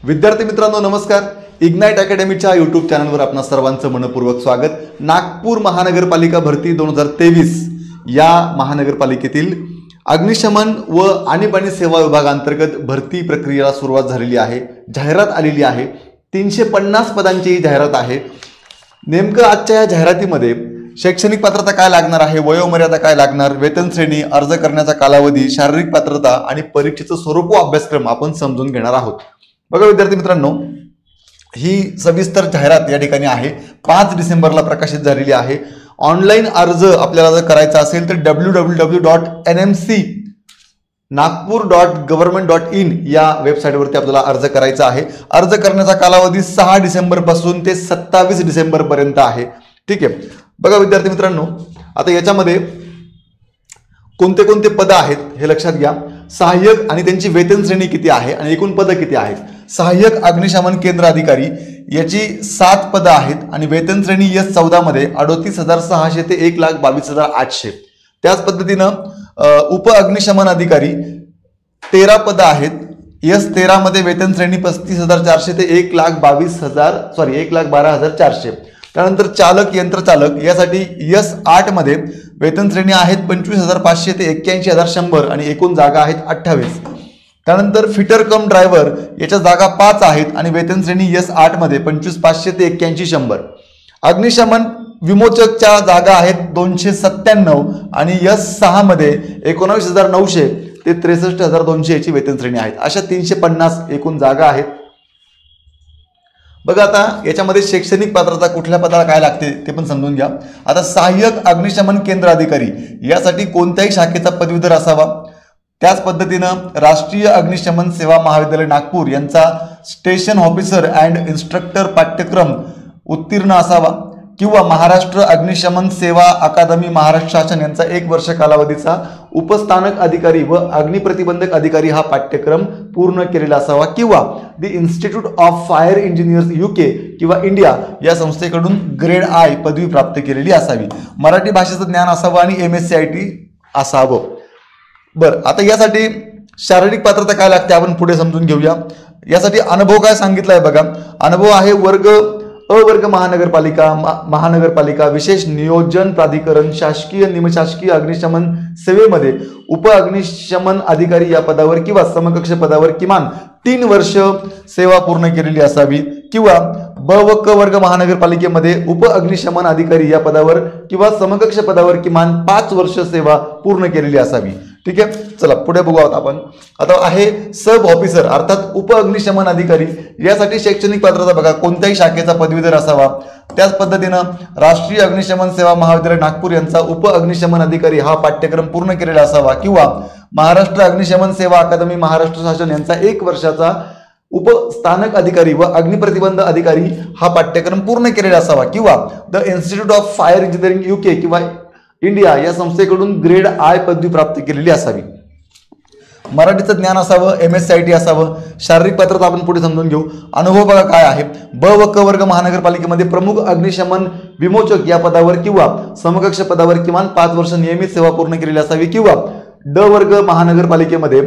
विद्यार्थी मित्रांनो नमस्कार. इग्नाइट अकॅडमीच्या यूट्यूब चॅनलवर आपणा सर्वांचं मनपूर्वक स्वागत. नागपूर महानगरपालिका भरती 2023 या महानगरपालिकेतील अग्निशमन व आणीबाणी सेवा विभागांतर्गत भरती प्रक्रियेला सुरुवात झालेली आहे. जाहिरात आलेली आहे. 350 पदांची ही जाहिरात आहे. नेमकं आजच्या या जाहिरातीमध्ये शैक्षणिक पात्रता काय लागणार आहे, वयोमर्यादा काय लागणार, वेतन श्रेणी, अर्ज करण्याचा कालावधी, शारीरिक पात्रता आणि परीक्षेचं स्वरूप व अभ्यासक्रम आपण समजून घेणार आहोत. बघा विद्यार्थी मित्रांनो, ही सविस्तर जाहिरात या ठिकाणी आहे. 5 डिसेंबरला प्रकाशित झालेली आहे. ऑनलाईन अर्ज आपल्याला जर करायचा असेल तर www.nmc.nagpur.government.in या वेबसाईटवरती आपल्याला अर्ज करायचा आहे. अर्ज करण्याचा कालावधी 6 डिसेंबर पासून ते 27 डिसेंबर पर्यंत आहे. ठीक आहे. बघा विद्यार्थी मित्रांनो, आता याच्यामध्ये कोणते कोणते पद आहेत हे लक्षात घ्या. सहाय्यक आणि त्यांची वेतन श्रेणी किती आहे आणि एकूण पद किती आहेत. सहाय्यक अग्निशमन केंद्र अधिकारी याची 7 पदं आहेत आणि वेतन श्रेणी S14 मध्ये 38,600 ते 1,22,800. त्याच पद्धतीनं उप अग्निशमन अधिकारी 13 पदं आहेत. S13 मध्ये वेतन श्रेणी 35,400 ते 1,12,400. त्यानंतर चालक यंत्रचालक यासाठी S8 मध्ये वेतन श्रेणी आहेत 25,500 ते 81,100 आणि एकूण जागा आहेत 28. त्यानंतर फिटर कम ड्रायव्हर याच्या जागा 5 आहेत आणि वेतन श्रेणी S8 मध्ये 25,500 ते 81,100. अग्निशमन विमोचकच्या जागा आहेत 297 आणि S6 मध्ये 19,900 ते 63,200 याची वेतन श्रेणी आहेत. अशा 350 एकूण जागा आहेत. बघा आता याच्यामध्ये शैक्षणिक पात्रता कुठल्या पदाला काय लागते ते पण समजून घ्या. आता सहाय्यक अग्निशमन केंद्र अधिकारी यासाठी कोणत्याही शाखेचा पदवीधर असावा. त्याच पद्धतीनं राष्ट्रीय अग्निशमन सेवा महाविद्यालय नागपूर यांचा स्टेशन ऑफिसर अँड इन्स्ट्रक्टर पाठ्यक्रम उत्तीर्ण असावा किंवा महाराष्ट्र अग्निशमन सेवा अकादमी महाराष्ट्र शासन यांचा 1 वर्ष कालावधीचा उपस्थानक अधिकारी व अग्निप्रतिबंधक अधिकारी हा पाठ्यक्रम पूर्ण केलेला असावा किंवा the institute of fire engineers UK किंवा इंडिया या संस्थेकडून ग्रेड I पदवी प्राप्त केलेली असावी. मराठी भाषेचं ज्ञान असावं आणि MSc असावं. बरं, आता यासाठी शारीरिक पात्रता काय लागते आपण पुढे समजून घेऊया. यासाठी अनुभव काय सांगितलाय बघा. अनुभव आहे वर्ग अ वर्ग महानगरपालिका विशेष नियोजन प्राधिकरण शासकीय निमशासकीय अग्निशमन सेवेमध्ये उप अग्निशमन अधिकारी या पदावर किंवा समकक्ष पदावर किमान 3 वर्ष सेवा पूर्ण केलेली असावी किंवा ब व क वर्ग महानगरपालिकेमध्ये उप अग्निशमन अधिकारी या पदावर किंवा समकक्ष पदावर किमान 5 वर्ष सेवा पूर्ण केलेली असावी. ठीक आहे. चला पुढे बघू आपण. आता आहे सब ऑफिसर अर्थात उप अग्निशमन अधिकारी यासाठी शैक्षणिक पात्रता बघा. कोणत्याही शाखेचा पदवीधर असावा. त्याच पद्धतीनं राष्ट्रीय अग्निशमन सेवा महाविद्यालय नागपूर यांचा उप अग्निशमन अधिकारी हा पाठ्यक्रम पूर्ण केलेला असावा किंवा महाराष्ट्र अग्निशमन सेवा अकादमी महाराष्ट्र शासन यांचा 1 वर्षाचा उपस्थानक अधिकारी व अग्निप्रतिबंध अधिकारी हा पाठ्यक्रम पूर्ण केलेला असावा किंवा the institute of fire engineering UK किंवा इंडिया या संस्थेकडून ग्रेड I पदवी प्राप्त केलेली असावी. मराठीचं ज्ञान असावं, MSc असावं. शारीरिक पात्रता आपण पुढे समजून घेऊ. अनुभव बघा काय आहे. ब व क वर्ग महानगरपालिकेमध्ये प्रमुख अग्निशमन विमोचक या पदावर किंवा समकक्ष पदावर किमान 5 वर्ष नियमित सेवा पूर्ण केलेली असावी किंवा ड वर्ग महानगरपालिकेमध्ये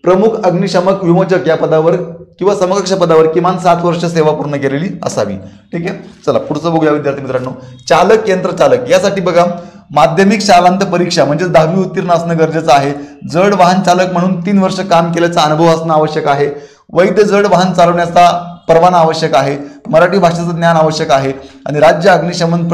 प्रमुख अग्निशमक विमोचक या पदावर किंवा समकक्ष पदावर किमान 7 वर्ष सेवा पूर्ण केलेली असावी. ठीक आहे. चला पुढचं बघूया विद्यार्थी मित्रांनो. चालक यंत्रचालक यासाठी बघा माध्यमिक शालांत परीक्षा म्हणजे 10वी उत्तीर्ण असणं गरजेचं आहे. जड वाहन चालक म्हणून 3 वर्ष काम केल्याचा अनुभव असणं आवश्यक आहे. वैध जड वाहन चालवण्याचा परवाना आवश्यक आहे. मराठी भाषेचं ज्ञान आवश्यक आहे आणि राज्य अग्निशमन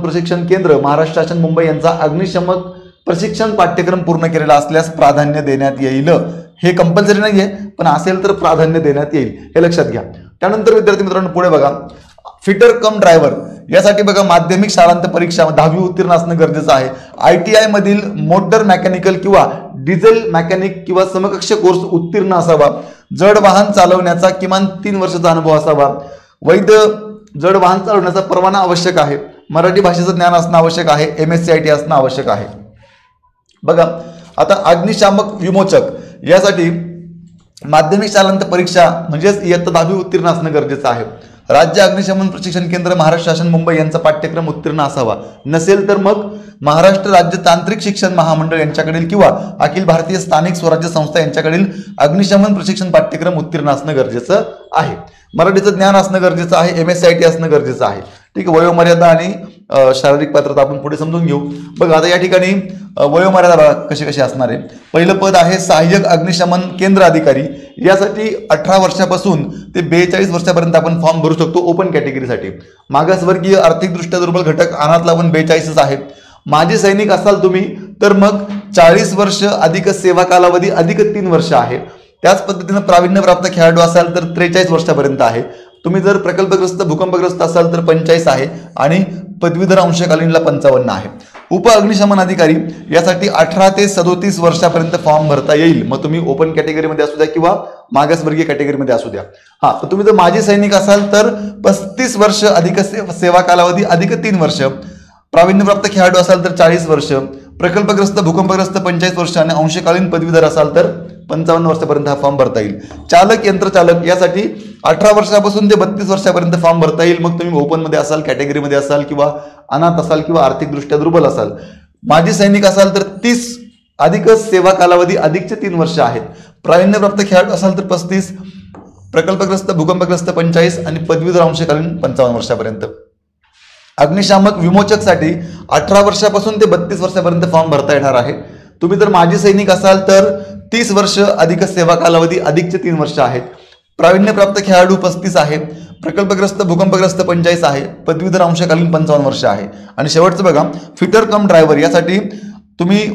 प्रशिक्षण केंद्र महाराष्ट्र शासन मुंबई यांचा अग्निशमन प्रशिक्षण पाठ्यक्रम पूर्ण केलेला असल्यास प्राधान्य देण्यात येईल. हे कंपल्सरी नाहीये पण असेल तर प्राधान्य देण्यात येईल, हे लक्षात घ्या. त्यानंतर विद्यार्थी मित्रांनो पुढे बघा. फिटर कम ड्रायव्हर यासाठी बघा माध्यमिक शालांत परीक्षा 10वी उत्तीर्ण असणं गरजेचं आहे. ITI मधील मोटर मेकॅनिकल किंवा डिझेल मेकॅनिक किंवा समकक्ष कोर्स उत्तीर्ण असावा. जड वाहन चालवण्याचा किमान 3 वर्षाचा अनुभव असावा. वैध जड वाहन चालवण्याचा परवाना आवश्यक आहे. मराठी भाषेचं ज्ञान असणं आवश्यक आहे. MSc असणं आवश्यक आहे. बघा आता अग्निशामक विमोचक यासाठी माध्यमिक शालांत परीक्षा म्हणजेच इयत्ता 10वी उत्तीर्ण असणं गरजेचं आहे. राज्य अग्निशमन प्रशिक्षण केंद्र महाराष्ट्र शासन मुंबई यांचा पाठ्यक्रम उत्तीर्ण असावा. नसेल तर मग महाराष्ट्र राज्य तांत्रिक शिक्षण महामंडळ यांच्याकडील किंवा अखिल भारतीय स्थानिक स्वराज्य संस्था यांच्याकडील अग्निशमन प्रशिक्षण पाठ्यक्रम उत्तीर्ण असणं गरजेचं आहे. मराठीचं ज्ञान असणं गरजेचं आहे. MSCIT असणं गरजेचं आहे. ठीक आहे. वयोमर्यादा आणि शारीरिक पात्रता आपण पुढे समजून घेऊ. बघा आता या ठिकाणी वयोमर्यादा बघा कशी कशी असणार आहे. पहिलं पद आहे सहाय्यक अग्निशमन केंद्र अधिकारी. यासाठी 18 वर्षापासून ते 42 वर्षापर्यंत आपण फॉर्म भरू शकतो ओपन कॅटेगरीसाठी. मागासवर्गीय आर्थिकदृष्ट्या दुर्बल घटक अनाथला पण 42च आहे. माजी सैनिक असाल तुम्ही तर मग 40 वर्ष अधिक सेवा कालावधी अधिक 3 वर्ष आहे. त्याच पद्धतीनं प्रावीण्यप्राप्त खेळाडू असाल तर 43 वर्षापर्यंत आहे. तुम्ही जर प्रकल्पग्रस्त भूकंपग्रस्त असाल तर 45 आहे आणि पदवीधर अंशकालीनला 55 आहे. उप अग्निशमन अधिकारी यासाठी 18 ते 37 वर्षापर्यंत फॉर्म भरता येईल. मग तुम्ही ओपन कॅटेगरीमध्ये असू द्या किंवा मागासवर्गीय कॅटेगरीमध्ये असू द्या. हा, तर तुम्ही जर माजी सैनिक असाल तर 35 वर्ष अधिक सेवा कालावधी अधिक 3 वर्ष. प्रावीण्यप्राप्त खेळाडू असाल तर 40 वर्ष. प्रकल्पग्रस्त भूकंपग्रस्त 45 वर्ष आणि अंशकालीन पदवीधर असाल तर 55 वर्षापर्यंत हा फॉर्म भरता येईल. चालक यंत्रचालक यासाठी 18 वर्षापासून ते 32 वर्षापर्यंत फॉर्म भरता येईल. मग तुम्ही ओपन मध्ये असाल, कॅटेगरीमध्ये असाल किंवा अनाथ असाल किंवा आर्थिकदृष्ट्या दुर्बल असाल. माजी सैनिक असाल तर 30 अधिक सेवा कालावधी अधिकचे 3 वर्ष आहेत. प्रावीण्यप्राप्त खेळाडू असाल तर 35, प्रकल्पग्रस्त भूकंपग्रस्त 45 आणि पदवीधर अंशकालीन 55 वर्षापर्यंत. अग्निशामक विमोचकसाठी 18 वर्षापासून ते 32 वर्षापर्यंत फॉर्म भरता येणार आहे. तुम्ही जर माजी सैनिक असाल तर 30 वर्ष अधिक सेवा कालावधी अधिकचे 3 वर्ष आहेत. प्रावीण्यप्राप्त खेळाडू 35 आहे. प्रकल्पग्रस्त भूकंपग्रस्त 45 आहे. पदवीधर अंशकालीन 55 वर्ष आहे. आणि शेवटचं बघा फिटर कम ड्रायव्हर यासाठी तुम्ही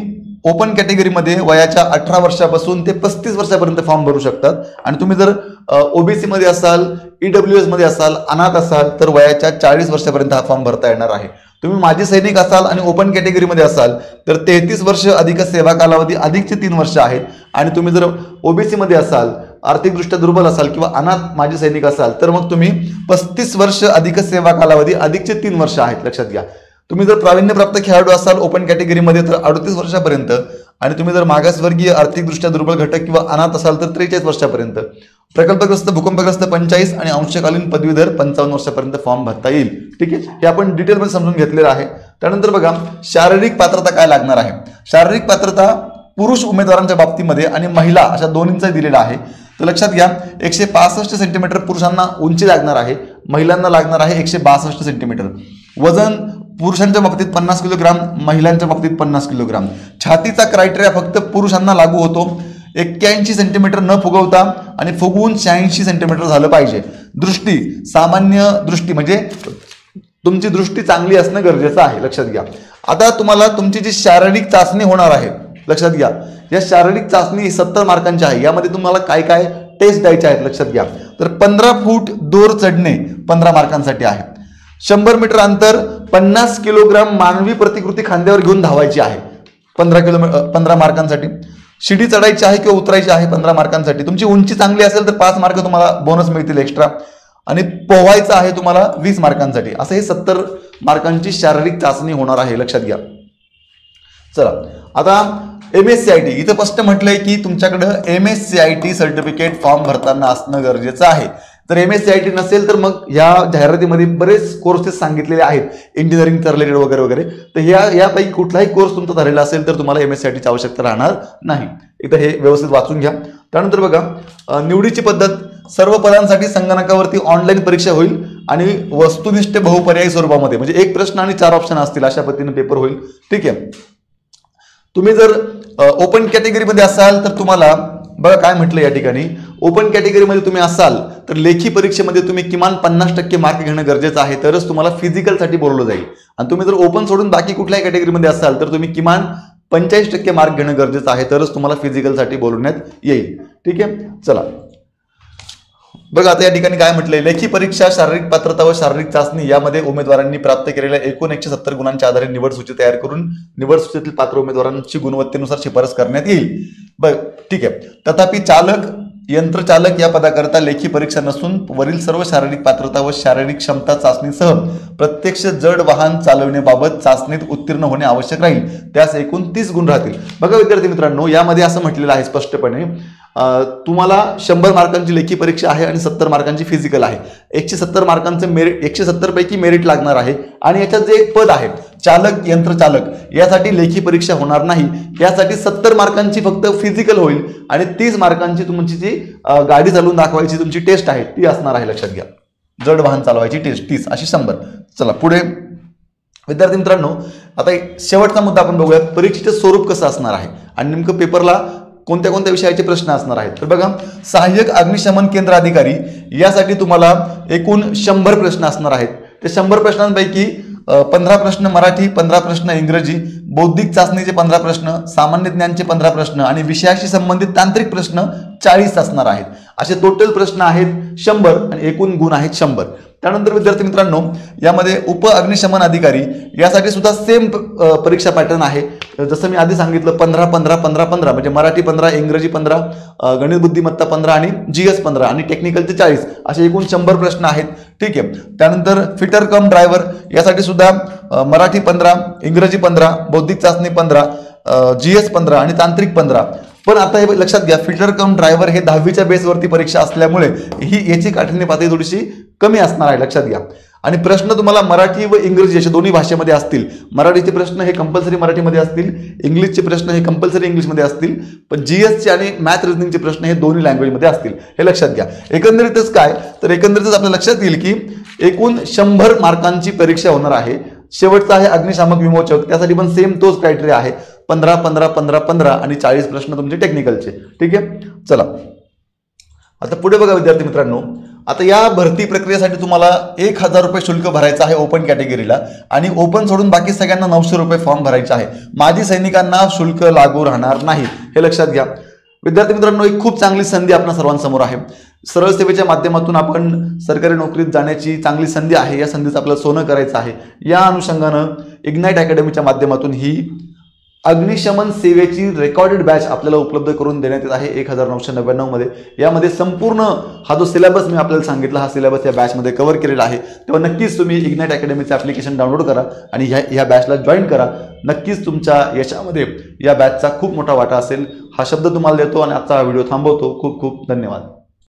ओपन कॅटेगरीमध्ये वयाच्या 18 वर्षापासून ते 35 वर्षापर्यंत फॉर्म भरू शकतात. आणि तुम्ही जर OBC मध्ये असाल, EWS मध्ये असाल, अनाथ असाल तर वयाच्या 40 वर्षापर्यंत हा फॉर्म भरता येणार आहे. तुम्ही माजी सैनिक असाल आणि ओपन कॅटेगरीमध्ये असाल तर 33 वर्ष अधिक सेवा कालावधी अधिकचे 3 वर्ष आहेत. आणि तुम्ही जर OBC मध्ये असाल, आर्थिकदृष्ट्या दुर्बल असाल किंवा अनाथ माजी सैनिक असाल तर मग तुम्ही 35 वर्ष अधिक सेवा कालावधी अधिकचे 3 वर्ष आहेत. लक्षात घ्या. तुम्ही जर प्रावीण्यप्राप्त खेळाडू असाल ओपन कॅटेगरीमध्ये तर 38 वर्षापर्यंत आणि तुम्ही जर मागासवर्गीय आर्थिकदृष्ट्या दुर्बल घटक किंवा अनाथ असाल तर 43 वर्षापर्यंत. प्रकल्पग्रस्त भूकंपग्रस्त 45 आणि अंशकालीन पदवीधर 55 वर्षापर्यंत फॉर्म भरता येईल. ठीक आहे. हे आपण डिटेलमध्ये समजून घेतलेलं आहे. त्यानंतर बघा शारीरिक पात्रता काय लागणार आहे. शारीरिक पात्रता पुरुष उमेदवारांच्या बाबतीमध्ये आणि महिला अशा दोन्हींचा दिलेला आहे. तर लक्षात घ्या 165 सेंटीमीटर पुरुषांना उंची लागणार आहे, महिलांना लागणार आहे 162 सेंटीमीटर. वजन पुरुषांच्या बाबतीत 50 किलोग्राम, महिलांच्या बाबतीत 50 किलोग्राम. छातीचा क्रायटेरिया फक्त पुरुषांना लागू होतो. 81 सेंटीमीटर न फुगवता आणि फुगवून 86 सेंटीमीटर झालं पाहिजे. दृष्टी सामान्य दृष्टी म्हणजे तुमची दृष्टी चांगली असणं गरजेचं आहे. लक्षात घ्या. आता तुम्हाला तुमची जी शारीरिक चाचणी होणार आहे, लक्षात घ्या, या शारीरिक चाचणी 70 मार्कांची आहे. यामध्ये तुम्हाला काय काय टेस्ट द्यायचे आहेत लक्षात घ्या. तर 15 फूट दोर चढणे 15 मार्कांसाठी आहे. 100 मीटर अंतर 50 किलोग्राम मानवी प्रतिकृती खांद्यावर घेऊन धावायची आहे 15 मार्कांसाठी. शिडी चढायची आहे किंवा उतरायची आहे 15 मार्कांसाठी. तुमची उंची चांगली असेल तर 5 मार्क तुम्हाला बोनस मिळतील एक्स्ट्रा. आणि पोहायचं आहे तुम्हाला 20 मार्कांसाठी. असं हे 70 मार्कांची शारीरिक चाचणी होणार आहे. लक्षात घ्या. चला आता MSCIT इथं स्पष्ट म्हटलंय की तुमच्याकडं MSCIT सर्टिफिकेट फॉर्म भरताना असणं गरजेचं आहे. जर MSCIT नसेल तर मग ह्या जाहिरातीमध्ये बरेच कोर्सेस सांगितलेले आहेत इंजिनिअरिंगचा रिलेटेड वगैरे वगैरे. तर यापैकी कुठलाही कोर्स तुमचा झालेला असेल तर तुम्हाला MSCIT ची आवश्यकता राहणार नाही. इथं हे व्यवस्थित वाचून घ्या. त्यानंतर बघा निवडीची पद्धत. सर्व पदांसाठी संगणकावरती ऑनलाईन परीक्षा होईल आणि वस्तुनिष्ठ बहुपर्यायी स्वरूपामध्ये म्हणजे 1 प्रश्न आणि 4 ऑप्शन असतील अशा पद्धतीने पेपर होईल. ठीक आहे. तुम्ही जर ओपन कॅटेगरीमध्ये असाल तर तुम्हाला बघा काय म्हटलं या ठिकाणी, ओपन कॅटेगरीमध्ये तुम्ही असाल तर लेखी परीक्षेमध्ये तुम्ही किमान 50% मार्क घेणं गरजेचं आहे, तरच तुम्हाला फिजिकलसाठी बोलवलं जाईल. आणि तुम्ही जर ओपन सोडून बाकी कुठल्याही कॅटेगरीमध्ये असाल तर तुम्ही किमान 45% मार्क घेणं गरजेचं आहे, तरच तुम्हाला फिजिकलसाठी बोलवण्यात येईल. ठीक आहे. चला बघा आता या ठिकाणी काय म्हटलंय, लेखी परीक्षा, शारीरिक पात्रता व शारीरिक चाचणी यामध्ये उमेदवारांनी प्राप्त केलेल्या एकूण 170 गुणांच्या आधारे निवड सूची तयार करून निवड सूचीतील पात्र उमेदवारांची गुणवत्तेनुसार शिफारस करण्यात येईल. बघ ठीक आहे. तथापि चालक, यंत्रचालक या पदाकरता लेखी परीक्षा नसून वरील सर्व शारीरिक पात्रता व शारीरिक क्षमता चाचणीसह प्रत्यक्ष जड वाहन चालवण्याबाबत चाचणीत उत्तीर्ण होणे आवश्यक राहील. त्यास एकूण 30 गुण राहतील. बघा विद्यार्थी मित्रांनो, यामध्ये असं म्हटलेलं आहे स्पष्टपणे तुम्हाला 100 मार्कांची लेखी परीक्षा आहे आणि 70 मार्कांची फिजिकल आहे. 170 मार्कांचं मेरिट, 170 पैकी मेरिट लागणार आहे आणि याच्यात जे एक पद आहे चालक यंत्रचालक यासाठी लेखी परीक्षा होणार नाही, यासाठी 70 मार्कांची फक्त फिजिकल होईल आणि 30 मार्कांची तुमची जी गाडी चालवून दाखवायची तुमची टेस्ट आहे ती असणार आहे, लक्षात घ्या. जड वाहन चालवायची टेस्ट 30 अशी 100. चला पुढे विद्यार्थी मित्रांनो, आता शेवटचा मुद्दा आपण बघूया, परीक्षेचे स्वरूप कसं असणार आहे आणि नेमकं पेपरला कोणत्या कोणत्या विषयाचे प्रश्न असणार आहेत. तर बघा, सहाय्यक अग्निशमन केंद्र अधिकारी यासाठी तुम्हाला एकूण 100 प्रश्न असणार आहेत. ते 100 प्रश्नांपैकी 15 प्रश्न मराठी, 15 प्रश्न इंग्रजी, बौद्धिक चाचणीचे 15 प्रश्न, सामान्य ज्ञानचे 15 प्रश्न आणि विषयाशी संबंधित तांत्रिक प्रश्न 40 असणार आहेत. असे टोटल प्रश्न आहेत 100 आणि एकूण गुण आहेत 100. त्यानंतर विद्यार्थी मित्रांनो, यामध्ये उप अग्निशमन अधिकारी यासाठी सुद्धा सेम परीक्षा पॅटर्न आहे. जसं मी आधी सांगितलं 15-15-15-15 म्हणजे मराठी 15, इंग्रजी 15, गणित बुद्धिमत्ता 15 आणि GS 15 आणि टेक्निकलचे 40 असे एकूण 100 प्रश्न आहेत. ठीक आहे. त्यानंतर फिटर कम ड्रायव्हर यासाठी सुद्धा मराठी 15, इंग्रजी 15, बौद्धिक चाचणी 15, GS 15 आणि तांत्रिक 15. पण आता हे लक्षात घ्या, फिटर कम ड्रायव्हर हे 10वीच्या बेसवरती परीक्षा असल्यामुळे याची काठिण्य पातळी थोडीशी कमी असणार आहे, लक्षात घ्या. आणि प्रश्न तुम्हाला मराठी व इंग्रजी अशा दोन्ही भाषेमध्ये असतील. मराठीचे प्रश्न हे कंपल्सरी मराठीमध्ये असतील, इंग्लिशचे प्रश्न हे कंपल्सरी इंग्लिशमध्ये असतील, पण GSचे आणि मॅथ रिझनिंगचे प्रश्न हे दोन्ही लँग्वेजमध्ये असतील, हे लक्षात घ्या. एकंदरीतच काय, तर एकंदरीतच आपल्या लक्षात येईल की एकूण 100 मार्कांची परीक्षा होणार आहे. शेवटचा आहे अग्निशामक विमोचक, त्यासाठी पण सेम तोच क्रायटेरिया आहे, 15-15-15-15 आणि 40 प्रश्न तुमचे टेक्निकलचे. ठीक आहे. चला आता पुढे बघा विद्यार्थी मित्रांनो, आता या भरती प्रक्रियेसाठी तुम्हाला 1000 रुपये शुल्क भरायचं आहे ओपन कॅटेगरीला आणि ओपन सोडून बाकी सगळ्यांना 900 रुपये फॉर्म भरायचे आहे. माजी सैनिकांना शुल्क लागू राहणार नाही, हे लक्षात घ्या. विद्यार्थी मित्रांनो, एक खूप चांगली संधी आपल्या सर्वांसमोर आहे. सरळ सेवेच्या माध्यमातून आपण सरकारी नोकरीत जाण्याची चांगली संधी आहे. या संधीचं आपल्याला सोनं करायचं आहे. या अनुषंगानं इग्नाइट अकॅडमीच्या माध्यमातून ही अग्निशमन सेवेची रेकॉर्डेड बॅच आपल्याला उपलब्ध करून देण्यात येत आहे 1999 मध्ये. यामध्ये संपूर्ण हा जो सिलेबस मी आपल्याला सांगितला, हा सिलेबस या बॅचमध्ये कव्हर केलेला आहे. तेव्हा नक्कीच तुम्ही इग्नाइट अकॅडमीचं ॲप्लिकेशन डाउनलोड करा आणि ह्या बॅचला जॉईन करा. नक्कीच तुमच्या यशामध्ये या बॅचचा खूप मोठा वाटा असेल, हा शब्द तुम्हाला देतो आणि आजचा हा व्हिडिओ थांबवतो. खूप खूप धन्यवाद.